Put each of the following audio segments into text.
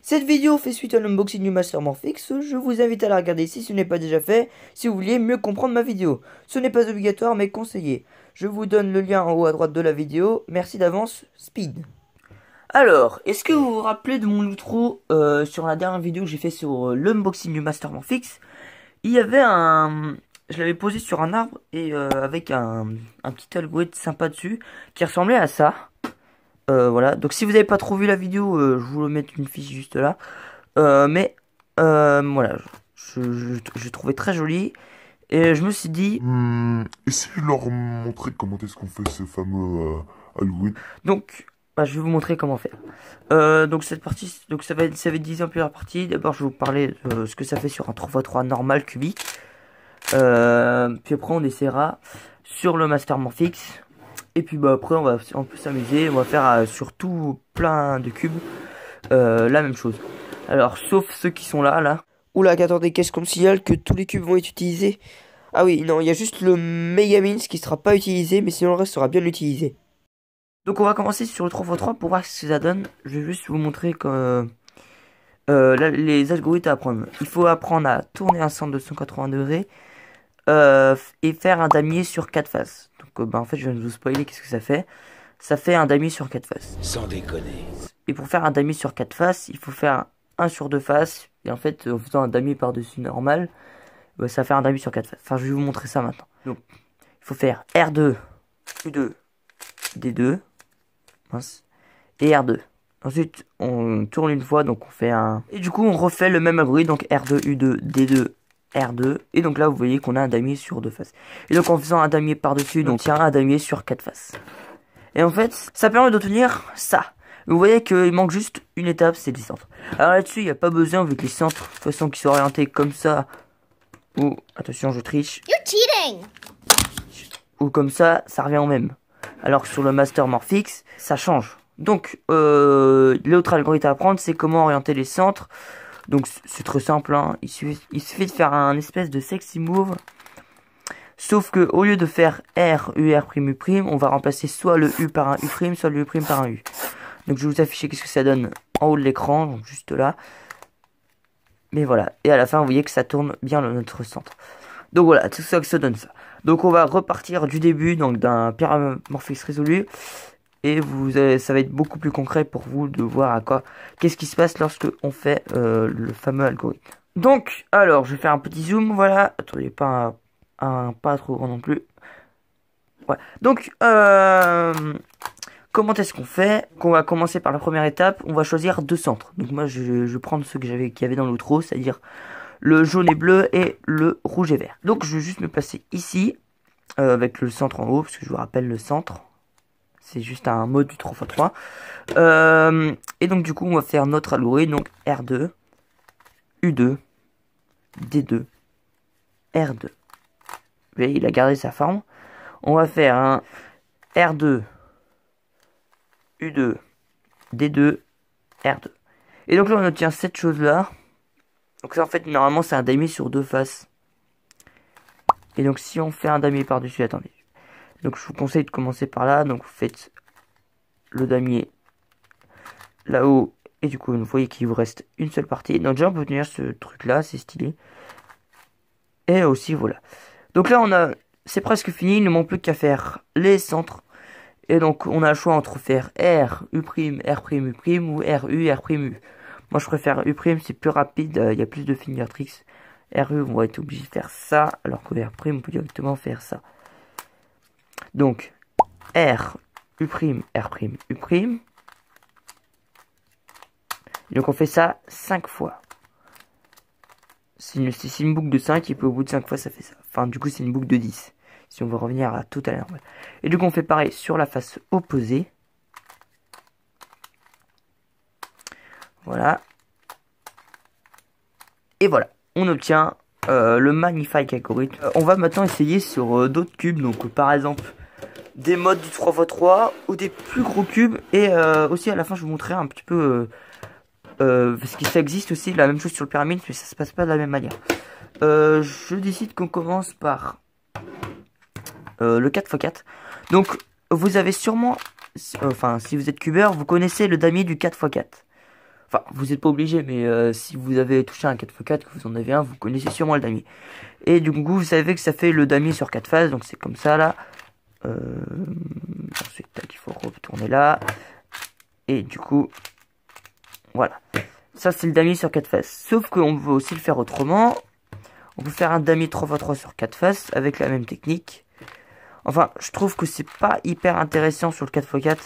Cette vidéo fait suite à l'unboxing du Master Morphix. Je vous invite à la regarder si ce n'est pas déjà fait, si vous vouliez mieux comprendre ma vidéo. Ce n'est pas obligatoire mais conseillé. Je vous donne le lien en haut à droite de la vidéo. Merci d'avance, Speed. Alors, est-ce que vous vous rappelez de mon outro sur la dernière vidéo que j'ai fait sur l'unboxing du Master Morphix? Il y avait je l'avais posé sur un arbre et avec un petit algorithme sympa dessus qui ressemblait à ça. Voilà, donc si vous n'avez pas trop vu la vidéo, je vous le mets une fiche juste là. Voilà, je trouvais très joli. Et je me suis dit... essayez de leur montrer comment est-ce qu'on fait ce fameux algorithme. Donc, bah, je vais vous montrer comment faire. Donc cette partie, donc ça va être divisé en plusieurs parties. D'abord, je vais vous parler de ce que ça fait sur un 3x3 normal cubique. Puis après, on essaiera sur le Master Morphix. Et puis bah après on peut s'amuser, on va faire surtout plein de cubes la même chose. Alors sauf ceux qui sont là. Oula, attendez, qu'est-ce qu'on me signale que tous les cubes vont être utilisés? Ah oui, non, il y a juste le Megamins qui sera pas utilisé, mais sinon le reste sera bien utilisé. Donc on va commencer sur le 3x3 pour voir ce que ça donne. Je vais juste vous montrer que là, les algorithmes à apprendre. Il faut apprendre à tourner un centre de 180 degrés et faire un damier sur 4 faces. Donc bah en fait je viens de vous spoiler qu'est-ce que ça fait. Ça fait un damier sur 4 faces. Sans déconner. Et pour faire un damier sur 4 faces, il faut faire un sur 2 faces. Et en fait en faisant un damier par-dessus normal, bah, ça fait un damier sur 4 faces. Enfin je vais vous montrer ça maintenant. Donc il faut faire R2, U2, D2, mince, et R2. Ensuite on tourne une fois, donc on fait un... Et du coup on refait le même algorithme, donc R2, U2, D2, R2, et donc là vous voyez qu'on a un damier sur 2 faces. Et donc en faisant un damier par dessus, donc tient un damier sur 4 faces. Et en fait ça permet d'obtenir ça. Vous voyez qu'il manque juste une étape, c'est les centres. Alors là-dessus il n'y a pas besoin, vu que les centres de toute façon qui sont orientés comme ça, ou attention je triche, You're cheating. ou comme ça revient au même. Alors que sur le Master Morphix ça change. Donc l'autre algorithme à apprendre, c'est comment orienter les centres. Donc c'est très simple, hein. Il suffit de faire un espèce de sexy move. Sauf que au lieu de faire R, U, R', U', on va remplacer soit le U par un U', soit le U' par un U. Donc je vais vous afficher qu'est-ce que ça donne en haut de l'écran, donc juste là. Mais voilà, et à la fin vous voyez que ça tourne bien notre centre. Donc voilà, c'est ça que ça donne ça. Donc on va repartir du début, donc d'un Pyramorphix résolu. Et ça va être beaucoup plus concret pour vous de voir qu'est-ce qui se passe lorsque on fait le fameux algorithme. Donc, alors, je vais faire un petit zoom, voilà. Attendez, pas pas trop grand non plus. Ouais. Donc, comment est-ce qu'on fait? On va commencer par la première étape. On va choisir 2 centres. Donc moi, je vais prendre ceux qu'il y avait dans l'outro, c'est-à-dire le jaune et bleu et le rouge et vert. Donc, je vais juste me placer ici, avec le centre en haut, parce que je vous rappelle le centre. C'est juste un mode du 3x3. Et donc du coup on va faire notre algorithme. Donc R2, U2, D2, R2. Vous voyez, il a gardé sa forme. On va faire un R2, U2, D2, R2. Et donc là on obtient cette chose là. Donc ça en fait normalement c'est un damier sur 2 faces. Et donc si on fait un damier par dessus, attendez. Donc je vous conseille de commencer par là. Donc vous faites le damier là-haut. Et du coup vous voyez qu'il vous reste une seule partie. Donc déjà on peut tenir ce truc là, c'est stylé. Et aussi voilà. Donc là c'est presque fini. Il ne manque plus qu'à faire les centres. Et donc on a le choix entre faire R, U', R', U', ou R, U, R', U. Moi je préfère U', c'est plus rapide, il y a plus de finger tricks. R, U, on va être obligé de faire ça, alors que R', on peut directement faire ça. Donc, R, U', R', U'. Et donc on fait ça 5 fois. C'est une boucle de 5 et puis au bout de 5 fois ça fait ça. Enfin du coup c'est une boucle de 10. Si on veut revenir à tout à la normale. Et du coup on fait pareil sur la face opposée. Voilà. Et voilà. On obtient le magnifique algorithme. On va maintenant essayer sur d'autres cubes. Donc par exemple des modes du 3x3 ou des plus gros cubes. Et aussi à la fin je vous montrerai un petit peu... parce que ça existe aussi la même chose sur le pyramide, mais ça se passe pas de la même manière. Je décide qu'on commence par le 4x4. Donc vous avez sûrement, enfin si vous êtes cubeur, vous connaissez le damier du 4x4. Enfin, vous n'êtes pas obligé, mais si vous avez touché un 4x4, que vous en avez un, vous connaissez sûrement le damier. Et du coup, vous savez que ça fait le damier sur 4 phases, donc c'est comme ça là. Ensuite, tac, il faut retourner là. Et du coup, voilà. Ça, c'est le damier sur 4 faces. Sauf qu'on veut aussi le faire autrement. On peut faire un damier 3x3 sur 4 faces avec la même technique. Enfin, je trouve que c'est pas hyper intéressant sur le 4x4.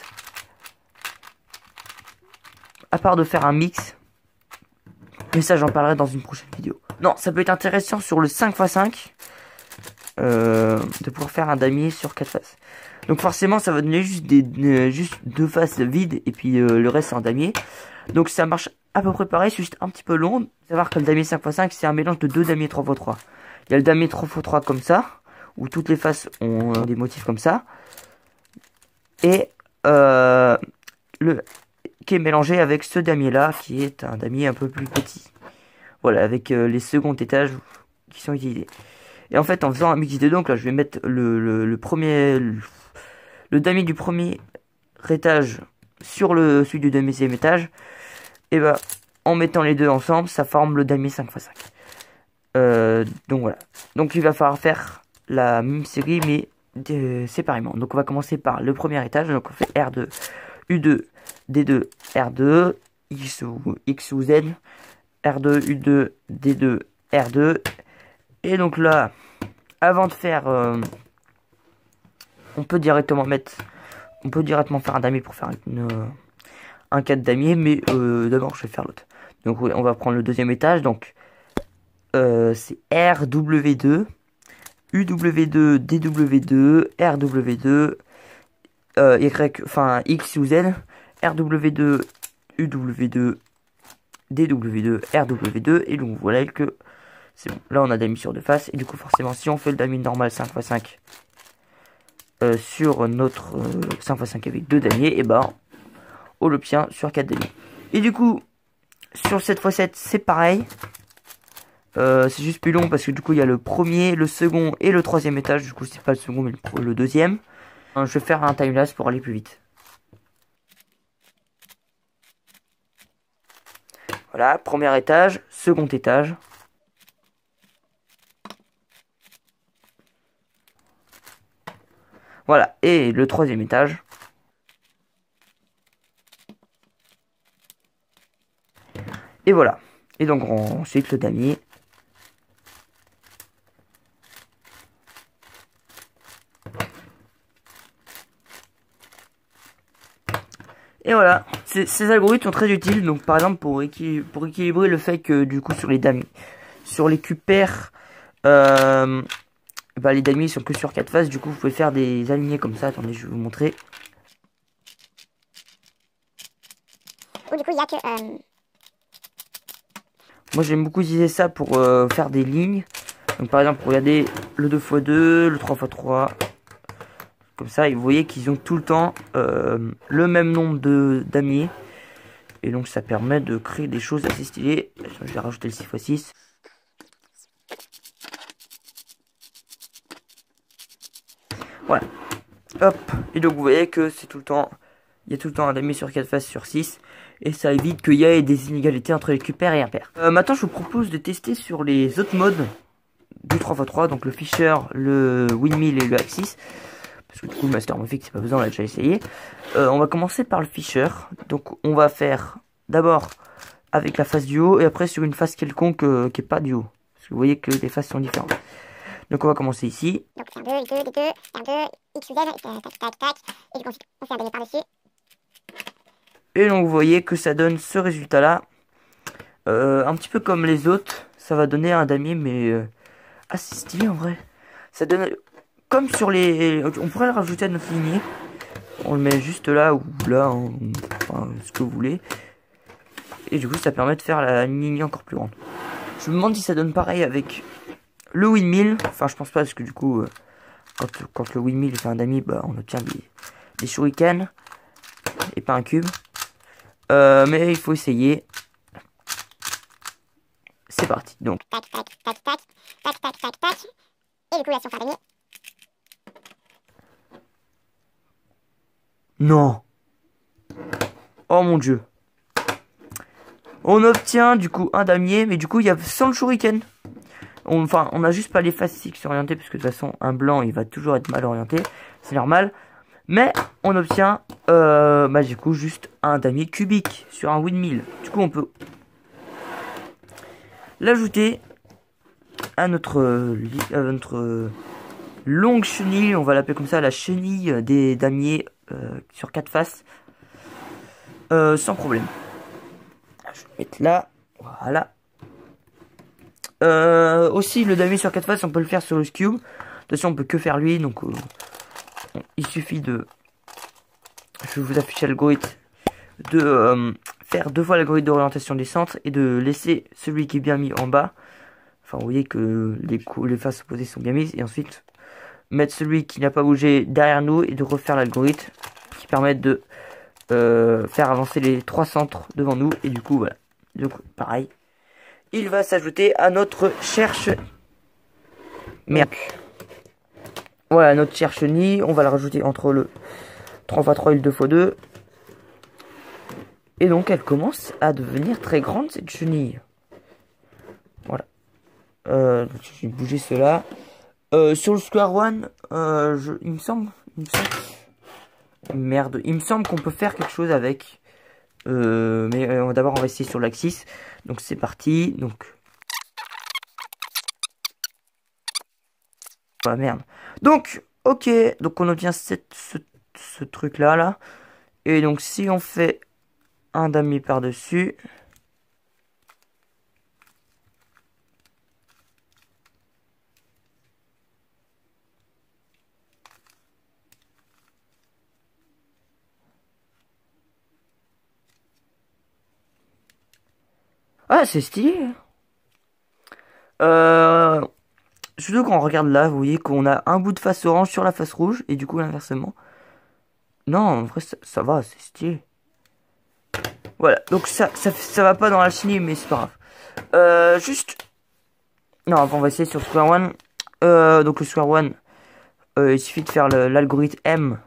À part de faire un mix. Mais ça, j'en parlerai dans une prochaine vidéo. Non, ça peut être intéressant sur le 5x5. De pouvoir faire un damier sur 4 faces. Donc forcément, ça va donner juste juste 2 faces vides. Et puis le reste, c'est un damier. Donc ça marche à peu près pareil, c'est juste un petit peu long. Savoir que le damier 5x5, c'est un mélange de 2 damiers 3x3. Il y a le damier 3x3 comme ça, où toutes les faces ont des motifs comme ça. Et qui est mélangé avec ce damier là, qui est un damier un peu plus petit. Voilà, avec les seconds étages qui sont utilisés. Et en fait, en faisant un mix des deux, donc là, je vais mettre le damier du premier étage sur celui du deuxième étage. Et bah, en mettant les deux ensemble, ça forme le damier 5x5. Donc voilà. Donc il va falloir faire la même série, mais séparément. Donc on va commencer par le premier étage. Donc on fait R2, U2, D2, R2, X ou Z, R2, U2, D2, R2. Et donc là, avant de faire, on peut directement faire un damier pour faire un 4 damier, mais d'abord je vais faire l'autre. Donc oui, on va prendre le deuxième étage, donc c'est RW2, UW2, DW2, RW2, Y, enfin X ou Z, RW2, UW2, DW2, RW2, et donc voilà que c'est bon. Là on a damier sur deux faces, et du coup forcément si on fait le damier normal 5x5 sur notre 5x5 avec deux damiers, et ben on l'obtient sur 4 damiers. Et du coup, sur 7x7, c'est pareil. C'est juste plus long parce que du coup, il y a le premier, le second et le troisième étage. Du coup, c'est pas le second, mais le deuxième. Je vais faire un timelapse pour aller plus vite. Voilà, premier étage, second étage. Voilà, et le troisième étage. Et voilà. Et donc ensuite le damier. Et voilà, ces algorithmes sont très utiles. Donc par exemple pour équilibrer le fait que du coup sur les damiers, sur les QPR, bah, les damiers sont que sur 4 faces. Du coup vous pouvez faire des alignés comme ça. Attendez, je vais vous montrer. Ou du coup il y a que... Moi j'aime beaucoup utiliser ça pour faire des lignes. Donc par exemple regardez le 2x2, le 3x3. Comme ça, et vous voyez qu'ils ont tout le temps le même nombre de damiers. Et donc ça permet de créer des choses assez stylées. Je vais rajouter le 6x6. Voilà. Hop. Et donc vous voyez que c'est tout le temps... Il y a tout le temps un damier sur 4 faces sur 6. Et ça évite qu'il y ait des inégalités entre les QPR et impair. Maintenant je vous propose de tester sur les autres modes du 3x3. Donc le Fisher, le Windmill et le Axis. Parce que du coup le Master Morphic c'est pas besoin, on l'a déjà essayé. On va commencer par le Fisher. Donc on va faire d'abord avec la face du haut et après sur une face quelconque qui est pas du haut. Parce que vous voyez que les faces sont différentes. Donc on va commencer ici. Donc c'est un 2, 2, 2, 1, 2, X ou Z, tac, tac, tac. Et donc ensuite on fait un damier par-dessus. Et donc vous voyez que ça donne ce résultat là. Un petit peu comme les autres. Ça va donner un damier mais assez stylé en vrai. Ça donne... Comme sur les... On pourrait le rajouter à notre lignée. On le met juste là ou là, hein, enfin, ce que vous voulez. Et du coup, ça permet de faire la lignée encore plus grande. Je me demande si ça donne pareil avec le windmill. Enfin, je pense pas, parce que du coup, quand le windmill fait un damier, bah, on obtient des shurikens et pas un cube. Mais il faut essayer. C'est parti. Donc, Tac, tac, tac, tac, tac, tac, tac, tac. Et du coup là si on fait un damier. non. Oh mon dieu. On obtient du coup un damier, mais du coup il y a sans le shuriken. Enfin, on a juste pas les faces qui sont orientées, parce que de toute façon un blanc il va toujours être mal orienté, c'est normal. Mais on obtient bah, du coup juste un damier cubique sur un windmill. Du coup on peut l'ajouter à notre longue chenille, on va l'appeler comme ça, la chenille des damiers sur 4 faces, sans problème. Je vais le mettre là, voilà. Aussi le damier sur 4 faces, on peut le faire sur le cube. De toute façon on peut que faire lui, donc il suffit de, je vais vous afficher l'algorithme, de faire 2 fois l'algorithme d'orientation des centres et de laisser celui qui est bien mis en bas. Enfin, vous voyez que les faces opposées sont bien mises. Et ensuite, mettre celui qui n'a pas bougé derrière nous et de refaire l'algorithme qui permet de faire avancer les 3 centres devant nous. Et du coup, voilà. Donc, pareil. Il va s'ajouter à notre cherche. Merde. Voilà, notre cherche nid. On va la rajouter entre le 3x3 et le 2x2. Et donc, elle commence à devenir très grande, cette chenille. Voilà. J'ai bougé cela. Sur le Square One, il me semble. Merde, il me semble qu'on peut faire quelque chose avec. Mais d'abord, on va essayer sur l'axis. Donc, c'est parti. Donc. Ah, merde. Donc, ok. Donc, on obtient ce truc-là, là. Et donc, si on fait un damier par-dessus. Ah, c'est stylé. Surtout quand on regarde là, vous voyez qu'on a un bout de face orange sur la face rouge. Et du coup, inversement. Non, en vrai, ça va, c'est stylé. Voilà, donc ça va pas dans la chenille, mais c'est pas grave. Juste... Non, on va essayer sur le Square One. Donc le Square One, il suffit de faire l'algorithme M.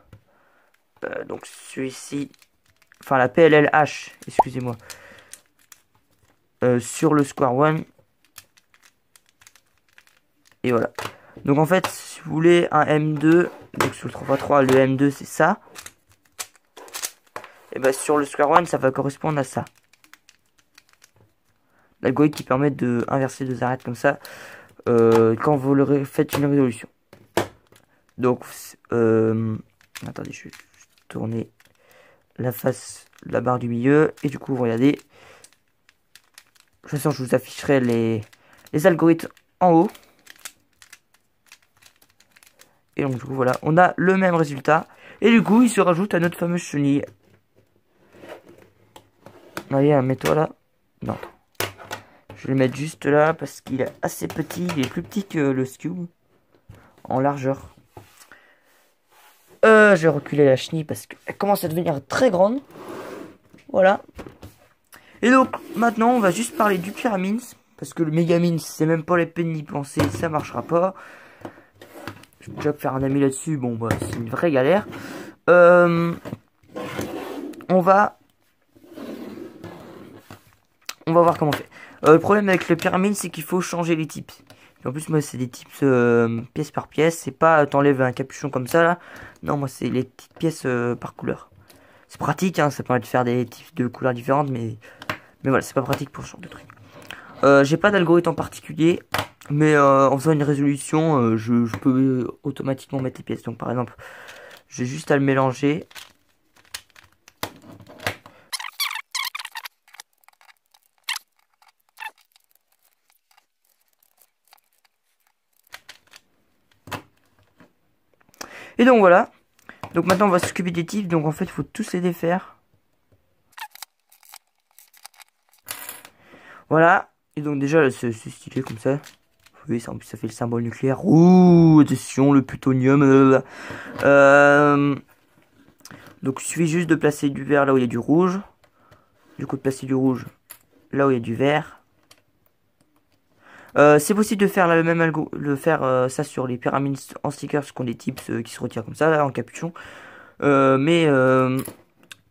Donc celui-ci... Enfin, la PLLH, excusez-moi. Sur le Square One. Et voilà. Donc en fait, si vous voulez un M2, donc sur le 3x3, le M2 c'est ça. Et bah sur le Square One, ça va correspondre à ça. L'algorithme qui permet de inverser 2 arêtes comme ça quand vous faites une résolution. Donc, attendez, je vais tourner la face, la barre du milieu. Et du coup, regardez. De toute façon, je vous afficherai les algorithmes en haut. Et donc, du coup, voilà, on a le même résultat. Et du coup, il se rajoute à notre fameuse chenille. Allez, mets-toi là. Non, attends. Je vais le mettre juste là parce qu'il est assez petit. Il est plus petit que le Cube en largeur. Je vais reculer la chenille parce qu'elle commence à devenir très grande. Voilà. Et donc, maintenant, on va juste parler du Pyramins. Parce que le Megamins, c'est même pas les peines d'y penser. Ça marchera pas. Je vais déjà faire un ami là-dessus. Bon, bah, c'est une vraie galère. On va voir comment on fait. Le problème avec le Pyramide, c'est qu'il faut changer les types. Et en plus, moi, c'est des types pièce par pièce. C'est pas t'enlèves un capuchon comme ça, là. Non, moi, c'est les petites pièces par couleur. C'est pratique, hein, ça permet de faire des types de couleurs différentes, mais voilà, c'est pas pratique pour ce genre de truc. J'ai pas d'algorithme en particulier, mais en faisant une résolution, je peux automatiquement mettre les pièces. Donc, par exemple, j'ai juste à le mélanger. Et donc voilà. Donc maintenant on va s'occuper des types. Donc en fait il faut tous les défaire. Voilà. Et donc déjà c'est stylé comme ça. Oui, ça, en plus ça fait le symbole nucléaire. Ouh, attention, le plutonium. Donc il suffit juste de placer du vert là où il y a du rouge. Du coup de placer du rouge là où il y a du vert. C'est possible de faire le même algo, ça sur les pyramides en stickers qui ont des tips qui se retirent comme ça là en capuchon. Mais il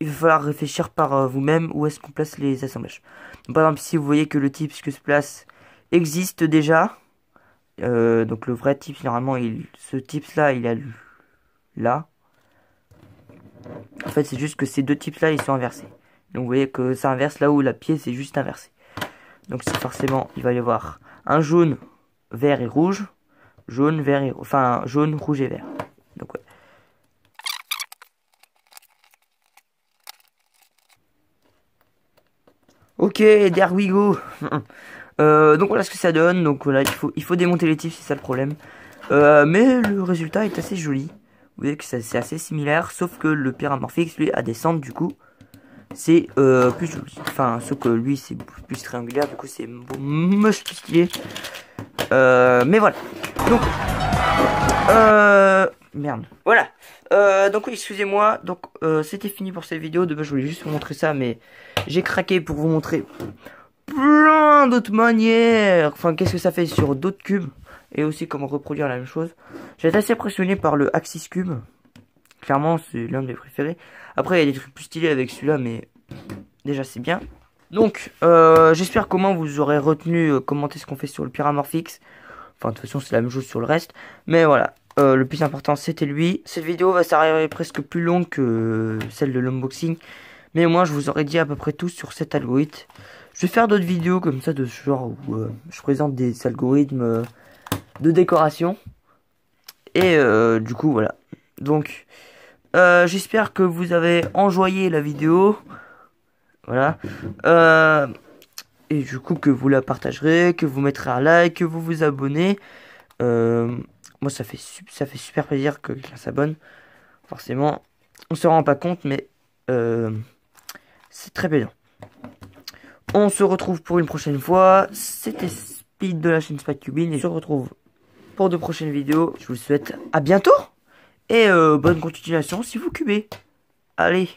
va falloir réfléchir par vous-même où est-ce qu'on place les assemblages. Par exemple, si vous voyez que le tips que se place existe déjà, donc le vrai tips, normalement, ce tips là, il est là. En fait, c'est juste que ces deux tips là, ils sont inversés. Donc vous voyez que ça inverse là où la pièce est juste inversée. Donc c'est forcément, il va y avoir un jaune, vert et rouge. Jaune, vert et... Enfin, jaune, rouge et vert. Donc ouais. Ok, there we go. Donc voilà ce que ça donne. Donc voilà, il faut démonter les tips, c'est ça le problème. Mais le résultat est assez joli. Vous voyez que c'est assez similaire, sauf que le Pyramorphix, lui, à descendre, du coup, c'est plus joli. Enfin, sauf que lui, c'est plus triangulaire, du coup, c'est moche plus stylé. Mais voilà. Donc, merde. Voilà. Donc oui, excusez-moi. Donc, c'était fini pour cette vidéo. De base, je voulais juste vous montrer ça, mais j'ai craqué pour vous montrer plein d'autres manières. Enfin, qu'est-ce que ça fait sur d'autres cubes. Et aussi comment reproduire la même chose. J'ai été assez impressionné par le Axis Cube. Clairement, c'est l'un de mes préférés. Après, il y a des trucs plus stylés avec celui-là, mais déjà, c'est bien. Donc, j'espère comment vous aurez retenu comment est-ce qu'on fait sur le Pyramorphix. Enfin, de toute façon, c'est la même chose sur le reste. Mais voilà, le plus important, c'était lui. Cette vidéo va s'arriver presque plus longue que celle de l'unboxing. Mais moi, je vous aurais dit à peu près tout sur cet algorithme. Je vais faire d'autres vidéos comme ça, de ce genre, où je présente des algorithmes de décoration. Et du coup, voilà. Donc, j'espère que vous avez enjoyé la vidéo. Voilà. Et du coup, que vous la partagerez, que vous mettrez un like, que vous vous abonnez. Moi, ça fait super plaisir que quelqu'un s'abonne. Forcément, on se rend pas compte, mais c'est très plaisant. On se retrouve pour une prochaine fois. C'était Speed de la chaîne SpikeCubing. Et je se retrouve pour de prochaines vidéos. Je vous souhaite à bientôt. Et bonne continuation si vous cubez. Allez.